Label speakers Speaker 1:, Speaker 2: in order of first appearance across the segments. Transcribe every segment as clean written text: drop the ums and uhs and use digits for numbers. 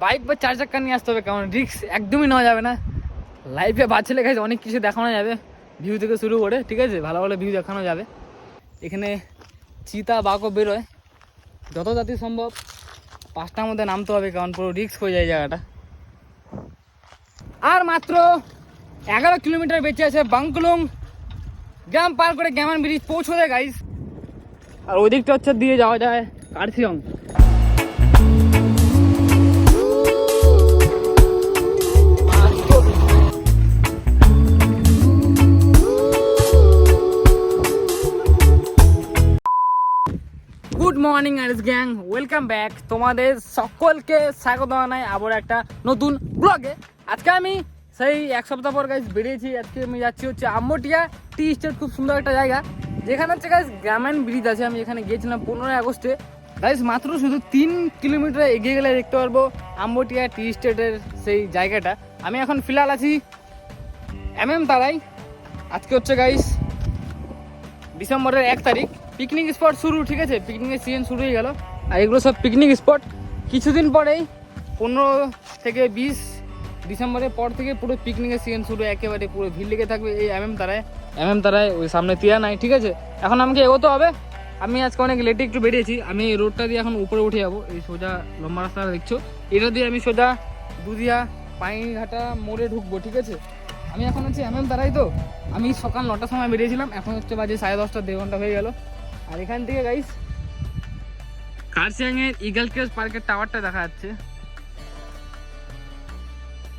Speaker 1: Bike বা 4 চাকা নিয়ে আসতে হবে, কারণ রিস্ক একদমই নেওয়া যাবে না। লাইফে বাঁচলে গাইজ অনেক কিছু দেখানো যাবে, ভিউ থেকে শুরু করে, ঠিক আছে, ভালো ভালো ভিউ দেখানো যাবে। এখানে চিতা বাঘও বেরোয়, যত জাতি সম্ভব 5টার মধ্যে নামতে হবে, কারণ পুরো রিস্ক হয়ে যায় জায়গাটা। আর মাত্র 11 কিলোমিটার বেঁচে আছে বাংকুলুং গ্রাম পার করে গ্যামান ব্রিজ পৌঁছবে গাইজ। আর ওই দিকটা হচ্ছে দিয়ে যাওয়া যায় Kurseong. Good morning Aris gang, welcome back. তোমাদের সকলকে স্বাগত জানাই আবার একটা নতুন ব্লগে। আজকে আমি সেই এক সপ্তাহ পর গাইজ বেরিয়েছি। আজকে আমি যাচ্ছি হচ্ছে আমবটিয়া টি স্টেট, খুব সুন্দর একটা জায়গা, যেখানে হচ্ছে গাইজ গ্রামীণ ব্রিজ আছে। আমি এখানে গিয়েছিলাম 15 আগস্টে গাইজ। মাত্র শুধু 3 কিলোমিটার এগিয়ে গেলে দেখতে পারবো আমবটিয়া টি স্টেটের সেই জায়গাটা। আমি এখন ফিলহাল আছি তারাই। আজকে হচ্ছে গাইজ ডিসেম্বরের 1 তারিখ। পিকনিক স্পট শুরু, ঠিক আছে, পিকনিকের সিজন শুরু হয়ে গেল। আর এগুলো সব পিকনিক স্পট। কিছুদিন পরেই 15 থেকে 20 ডিসেম্বরের পর থেকে পুরো পিকনিকের সিজন শুরু, একেবারে পুরো ভিড় লেগে থাকবে এই তারায় ওই সামনে তিয়া নাই, ঠিক আছে। এখন আমাকে এগোতে হবে। আমি আজকে অনেক লেটে একটু বেরিয়েছি। আমি এই রোডটা দিয়ে এখন উপরে উঠে যাবো। এই সোজা লম্বা রাস্তাটা দেখছো, এটা দিয়ে আমি সোজা দুধিয়া পাইঘাটা মোড়ে ঢুকবো, ঠিক আছে। আমি এখন হচ্ছে তারাই। তো আমি সকাল 9টার সময় বেরিয়েছিলাম, এখন হচ্ছে বাজে 10:30, 1.5 ঘন্টা হয়ে গেল। আর এখান থেকে গাইস কার্শিয়াং এর ইগল ক্রেস্ট পার্কের টাওয়ারটা দেখা যাচ্ছে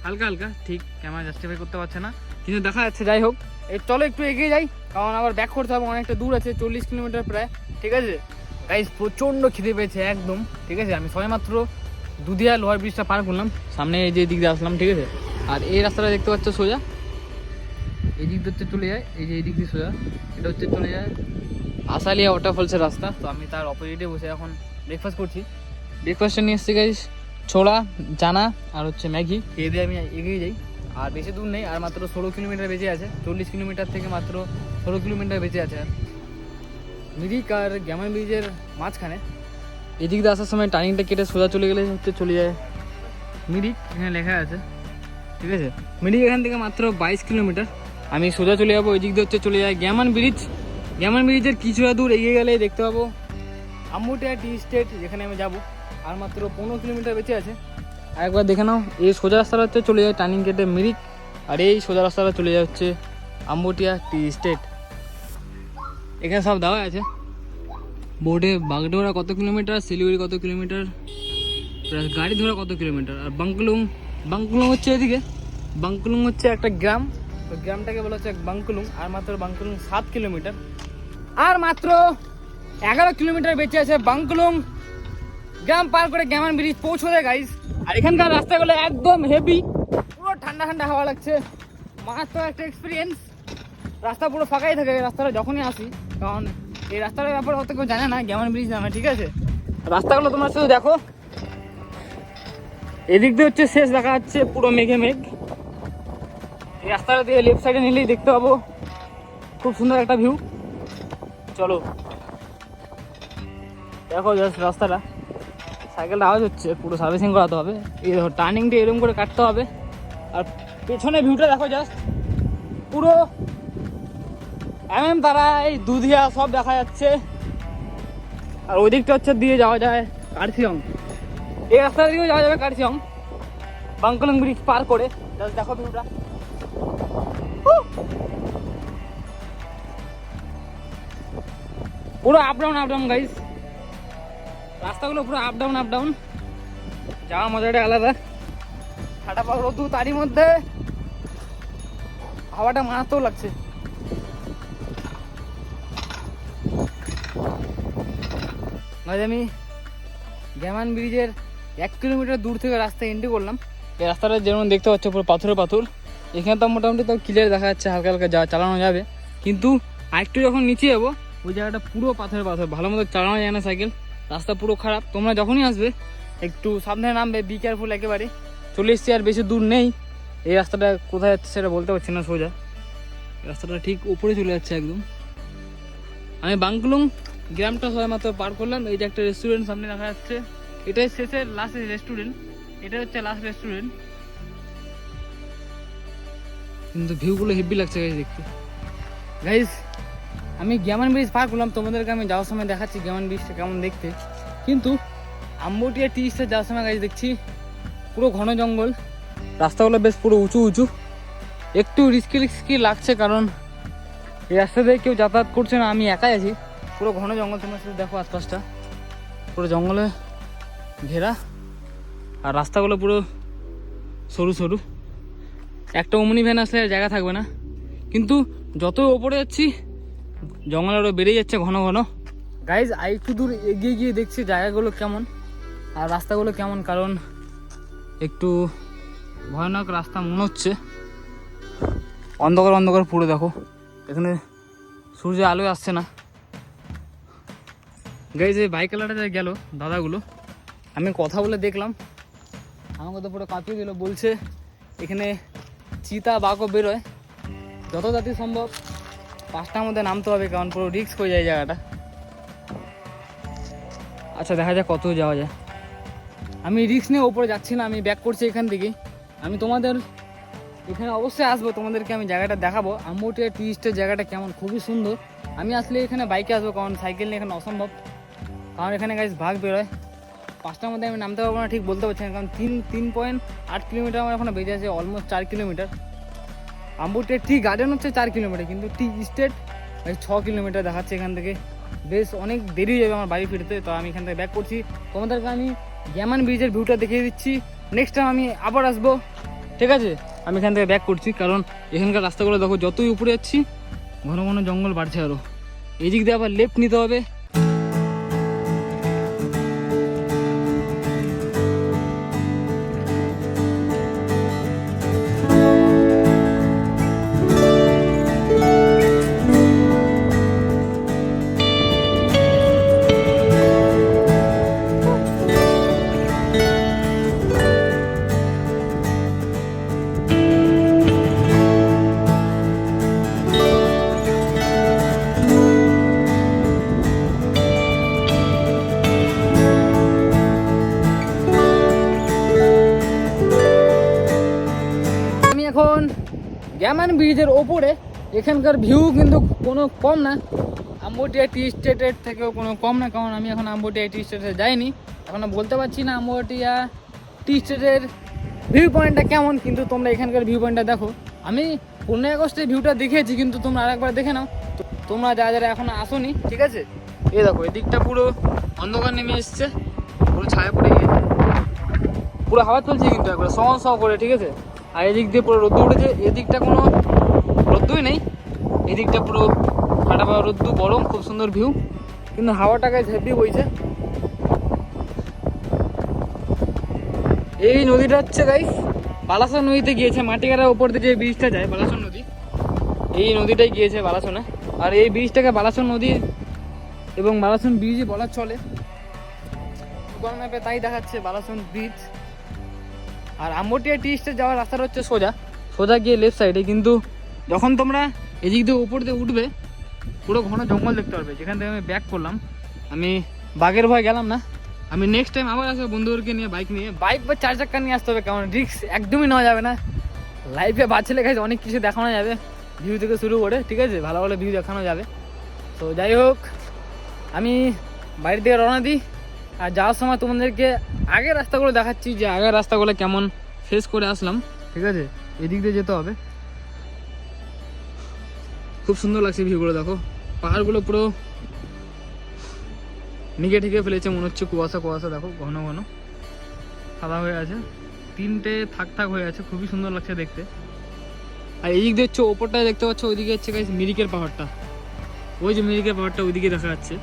Speaker 1: হালকা হালকা, ঠিক ক্যামেরা জাস্টিফাই করতে পারছে না, কিন্তু দেখা যাচ্ছে। যাই হোক, এই চলো একটু এগিয়ে যাই, কারণ আবার ব্যাক করতে হবে, অনেকটা দূর আছে, 40 কিলোমিটার প্রায়, ঠিক আছে। গাইস প্রচণ্ড খিদে পেয়েছে একদম, ঠিক আছে। আমি সবেমাত্র দুধিয়া লোহার ব্রিজটা পার করলাম, সামনে এই যে দিক দিয়ে আসলাম, ঠিক আছে। আর এই রাস্তাটা দেখতে পাচ্ছ সোজা এই দিক দিয়ে হচ্ছে চলে যায়, এই যে এই দিক দিয়ে সোজা এটা হচ্ছে চলে যায় আসালিয়া ওয়াটারফলসের রাস্তা। তো আমি তার অপোজিটে বসে এখন ব্রেকফাস্ট করছি। ব্রেকফাস্টে নিয়ে এসেছি গাইস ছোলা, চানা আর হচ্ছে ম্যাগি। খেয়ে দিয়ে আমি এগিয়ে যাই। আর বেশি দূর নেই, আর মাত্র 16 কিলোমিটার বেঁচে আছে। 40 কিলোমিটার থেকে মাত্র 16 কিলোমিটার বেঁচে আছে। আর মিরিক আর গ্যামার ব্রিজের মাঝখানে এদিক দিয়ে আসার সময় টার্নিংটা কেটে সোজা চলে গেলে হচ্ছে চলে যায় মিরিক, এখানে লেখা আছে, ঠিক আছে। মিরিক এখান থেকে মাত্র 22 কিলোমিটার। আমি সোজা চলে যাবো, ওই দিক দিয়ে হচ্ছে চলে যায় গ্যামান ব্রিজ। গ্যামান ব্রিজের কিছুটা দূর এগিয়ে গেলে দেখতে পাবো আমবটিয়া টি স্টেট, যেখানে আমি যাব। আর মাত্র 15 কিলোমিটার বেঁচে আছে। আরেকবার দেখে নাও, এই সোজা রাস্তাটা হচ্ছে চলে যায় টার্নিং কেটে মিরিক, আর এই সোজা রাস্তাটা চলে যায় হচ্ছে আমবটিয়া টি স্টেট। এখানে সব দেওয়া আছে বোর্ডে, বাগডোরা কত কিলোমিটার, শিলিগুড়ি কত কিলোমিটার, গাড়ি ধরা কত কিলোমিটার। আর বাংকুলুং হচ্ছে এদিকে। বাংকুলুং হচ্ছে একটা গ্রাম, ওই গ্রামটাকে বলা হচ্ছে বাংকুলুং। আর মাত্র বাংকুলুং 7 কিলোমিটার। আর মাত্র 11 কিলোমিটার বেঁচে আছে বাংকুলুং গ্রাম পার করে গ্যামান ব্রিজ পৌঁছবে গাইস। আর এখানকার রাস্তাগুলো একদম হেভি, পুরো ঠান্ডা ঠান্ডা হাওয়া লাগছে, মাত্র একটা এক্সপিরিয়েন্স। রাস্তা পুরো ফাঁকাই থাকে রাস্তাটা যখনই আসি, কারণ এই রাস্তাটার ব্যাপারে হয়তো কেউ জানে না, গ্যামান ব্রিজ নামে, ঠিক আছে। রাস্তাগুলো তোমরা শুধু দেখো, এদিক দিয়ে হচ্ছে শেষ দেখা যাচ্ছে পুরো মেঘে মেঘ। এই রাস্তাটা দিয়ে লেফট সাইডে নিলেই দেখতে পাবো খুব সুন্দর একটা ভিউ। চলো দেখো জাস্ট রাস্তাটা, সাইকেলটা আওয়াজ হচ্ছে, পুরো সার্ভিসিং করাতে হবে। এই দেখো টার্নিংটা এরকম করে কাটতে হবে। আর পেছনে ভিউটা দেখো জাস্ট, পুরো তারা এই দুধিয়া সব দেখা যাচ্ছে। আর ওই দিকটা হচ্ছে দিয়ে যাওয়া যায় কার্শিয়ং, এই রাস্তা দিয়েও যাওয়া যাবে কার্শিয়ং বাংকুলুং ব্রিজ পার করে। জাস্ট দেখো ভিউটা, পুরো আপ ডাউন গাইস। রাস্তাগুলো পুরো আপ ডাউন, যাওয়ার মজাটা আলাদা। ঠাটা পাওয়া রোদু, তারই মধ্যে হাওয়াটা মারাত্মক লাগছে। আমি গ্যামান ব্রিজের 1 কিলোমিটার দূর থেকে রাস্তা এন্ট্রি করলাম। এই রাস্তাটা যেমন দেখতে পাচ্ছ পুরো পাথর। এখানে তো মোটামুটি তো ক্লিয়ার দেখা যাচ্ছে, হালকা হালকা চালানো যাবে। কিন্তু আরেকটু যখন নিচে যাবো, ওই জায়গাটা পুরো পাথর, ভালো মতো চালানো যায় না সাইকেল। রাস্তা পুরো খারাপ। তোমরা যখনই আসবে একটু সাবধানে নামবে, বি কেয়ারফুল একেবারে। চলে এসছি, আর বেশি দূর নেই। এই রাস্তাটা কোথায় যাচ্ছে সেটা বলতে পারছি না, সোজা রাস্তাটা ঠিক উপরে চলে যাচ্ছে একদম। আমি বাংকুলুং গ্রামটা সবাই মাত্র পার করলাম। এই যে একটা রেস্টুরেন্ট সামনে দেখা যাচ্ছে, এটাই শেষের লাস্ট রেস্টুরেন্ট। এটা হচ্ছে লাস্ট রেস্টুরেন্ট, কিন্তু ভিউগুলো হেভি লাগছে গাইজ দেখতে। গাইজ আমি গ্যামন ব্রিজ পার করলাম, তোমাদেরকে আমি যাওয়ার সময় দেখাচ্ছি গ্যামন ব্রিজটা কেমন দেখতে। কিন্তু আম্বুটিয়া টি স্টেট যাওয়ার সময় গাইজ দেখছি পুরো ঘন জঙ্গল, রাস্তাগুলো বেশ পুরো উঁচু উঁচু, একটু রিস্কি লাগছে কারণ এই রাস্তা দিয়ে কেউ যাতায়াত করছে না, আমি একাই আছি। পুরো ঘন জঙ্গল, তোমরা শুধু দেখো আশপাশটা পুরো জঙ্গলে ঘেরা, আর রাস্তাগুলো পুরো সরু সরু, একটা ওমনি ভ্যান আসলে জায়গা থাকবে না। কিন্তু যত ওপরে যাচ্ছি জঙ্গল আরও বেড়ে যাচ্ছে ঘন ঘন। গাইজ আর একটু দূর এগিয়ে গিয়ে দেখছি জায়গাগুলো কেমন আর রাস্তাগুলো কেমন, কারণ একটু ভয়ানক রাস্তা মনে হচ্ছে, অন্ধকার অন্ধকার পুরো। দেখো এখানে সূর্যের আলোয় আসছে না। গাইজ এই বাইকওয়ালাটা গেল দাদাগুলো, আমি কথা বলে দেখলাম, আমাকে তো পুরো কাঁপিয়ে দিল, বলছে এখানে চিতা বাঘও বেরোয়, যত জাতি সম্ভব 5টার মধ্যে নামতে হবে, কারণ পুরো রিস্ক হয়ে যায় জায়গাটা। আচ্ছা দেখা যাক কত যাওয়া যায়। আমি রিস্ক নিয়ে ওপরে যাচ্ছি না, আমি ব্যাক করছি এখান থেকেই। আমি তোমাদের এখানে অবশ্যই আসবো, তোমাদেরকে আমি জায়গাটা দেখাবো। আম্বুটিয়া টি স্টেট জায়গাটা কেমন, খুবই সুন্দর। আমি আসলে এখানে বাইকে আসবো, কারণ সাইকেল নিয়ে এখানে অসম্ভব, কারণ এখানে গাইজ বাঘ বেরোয়। 5টার মধ্যে আমি নামতে পারবো না ঠিক বলতে পারছি না, কারণ 3.8 কিলোমিটার আমার এখন বেঁচে আছে, অলমোস্ট 4 কিলোমিটার। আম্বুটিয়া টি গার্ডেন হচ্ছে 4 কিলোমিটার, কিন্তু টি স্টেট 6 কিলোমিটার দেখাচ্ছে এখান থেকে। বেশ অনেক দেরি হয়ে যাবে আমার বাড়ি ফিরতে, তো আমি এখান থেকে ব্যাক করছি। তোমাদেরকে আমি গ্যামন ব্রিজের ভিউটা দেখিয়ে দিচ্ছি, নেক্সট টাইম আমি আবার আসবো, ঠিক আছে? আমি এখান থেকে ব্যাক করছি, কারণ এখানকার রাস্তাগুলো দেখো, যতই উপরে যাচ্ছি ঘন ঘন জঙ্গল বাড়ছে আরও। এই দিক দিয়ে আবার লেফট নিতে হবে। এখন গ্যামন ব্রিজের ওপরে, এখানকার ভিউ কিন্তু কোনো কম না, আম্বুটিয়া টি স্টেটের থেকেও কোনো কম না, কারণ আমি এখন আম্বুটিয়া টি স্টেটে যাইনি, এখনও বলতে পারছি না আম্বুটিয়া টি স্টেটের ভিউ পয়েন্টটা কেমন। কিন্তু তোমরা এখানকার ভিউ পয়েন্টটা দেখো, আমি 15 আগস্টের ভিউটা দেখেছি, কিন্তু তোমরা আরেকবার দেখে নাও, তোমরা যারা যারা এখনও আসোনি, ঠিক আছে? এই দেখো এদিকটা পুরো অন্ধকার নেমে এসছে, পুরো ছায়া পড়ে গিয়েছে, পুরো হাওয়া চলছে কিন্তু একবার সমান সম করে, ঠিক আছে? আর এদিক দিয়ে পুরো রোদ্দু উঠেছে, এদিকটা কোনো রোদ্দুই নেই, এদিকটা পুরো ফাটা ফাটা রোদ্দু, গরম, খুব সুন্দর ভিউ, কিন্তু হাওয়াটা গায়ে হেভি বইছে। এই নদীটা হচ্ছে গাইস বালাসন নদীতে গিয়েছে, মাটিগাড়ার উপর দিয়ে যে ব্রিজটা যায় বালাসন নদী, এই নদীটাই গিয়েছে বালাসনে। আর এই ব্রিজটাকে বালাসন নদী এবং বালাসন ব্রিজই বলা চলে, গুগল ম্যাপে তাই দেখাচ্ছে বালাসন ব্রিজ। আর আম্বুটিয়া টি স্টেট যাওয়ার রাস্তাটা হচ্ছে সোজা সোজা গিয়ে লেফট সাইডে, কিন্তু যখন তোমরা এদিক দিয়ে উপর দিয়ে উঠবে পুরো ঘন জঙ্গল দেখতে পারবে। যেখান থেকে আমি ব্যাক করলাম, আমি বাঘের ভয় গেলাম না, আমি নেক্সট টাইম আবার আসবো বন্ধুদেরকে নিয়ে, বাইক বা 4 চাক্কা নিয়ে আসতে হবে, কারণ রিস্ক একদমই নেওয়া যাবে না। লাইফে বাঁচলে গেছে অনেক কিছু দেখানো যাবে, ভিউ থেকে শুরু করে, ঠিক আছে? ভালো ভালো ভিউ দেখানো যাবে। তো যাই হোক, আমি বাড়ির দিকে রওনা দিই, আর যাওয়ার সময় তোমাদেরকে আগের রাস্তাগুলো দেখাচ্ছি, যে আগের রাস্তাগুলো কেমন ফেস করে আসলাম, ঠিক আছে? এদিক দিয়ে যেতে হবে, খুব সুন্দর লাগছে ভিউগুলো দেখো, পাহাড়গুলো পুরো নিকে ঠিকে ফেলেছে, মনে হচ্ছে কুয়াশা কুয়াশা, দেখো ঘন ঘন সাদা হয়ে আছে, 3টে থাক থাক হয়ে আছে, খুবই সুন্দর লাগছে দেখতে। আর এই দিক দিয়ে হচ্ছে ওপরটায় দেখতে পাচ্ছ, ওইদিকে হচ্ছে মিরিকের পাহাড়টা, ওই যে মিরিকের পাহাড়টা ওইদিকে দেখা যাচ্ছে,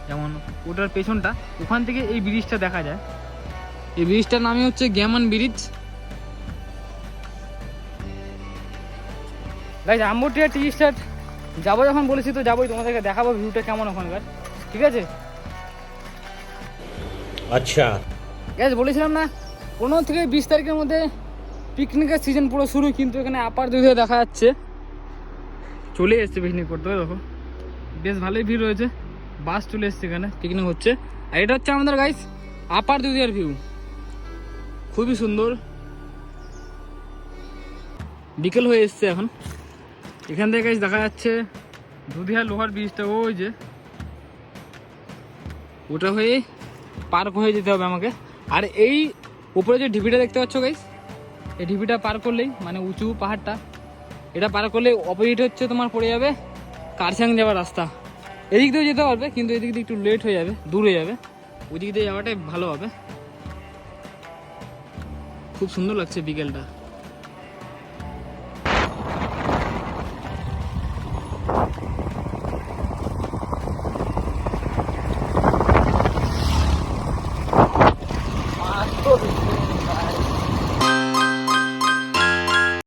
Speaker 1: যেমন ওটার পেছনটা, ওখান থেকে এই ব্রিজটা দেখা যায়। এই ব্রিজটার নামই হচ্ছে গ্যামন ব্রিজ। গাইস আম্বুটিয়া টি স্টেট যাবো যখন বলেছি তো যাবোই, তোমাদেরকে দেখাবো ভিউটা কেমন ওখানকার, ঠিক আছে?
Speaker 2: আচ্ছা
Speaker 1: গ্যাস বলেছিলাম না 15 থেকে 20 তারিখের মধ্যে পিকনিকের সিজন পুরো শুরু, কিন্তু এখানে আপার দুধে দেখা যাচ্ছে চলে এসছে পিকনিক করতে, দেখো বেশ ভালোই ভিড় রয়েছে, বাস চলে এসছে এখানে, পিকনিক হচ্ছে। আর এটা হচ্ছে আমাদের গাইস আপার দুধিয়ার ভিউ, খুবই সুন্দর। বিকেল হয়ে এসছে এখন। এখান থেকে গাইস দেখা যাচ্ছে দুধিয়া লোহার ব্রিজটা, ওই যে ওটা হয়ে পার হয়ে যেতে হবে আমাকে। আর এই উপরে যে ঢিপিটা দেখতে পাচ্ছ গাইস, এই ঢিপিটা পার করলেই মানে উঁচু পাহাড়টা, এটা পার করলে অপোজিট হচ্ছে তোমার পড়ে যাবে কারসাং যাওয়ার রাস্তা। এদিক দিয়েও যেতে পারবে কিন্তু এদিক দিয়ে একটু লেট হয়ে যাবে, দূর হয়ে যাবে। ওদিক দিয়ে যাওয়াটাই ভালো হবে। খুব সুন্দর লাগছে বিকেলটা।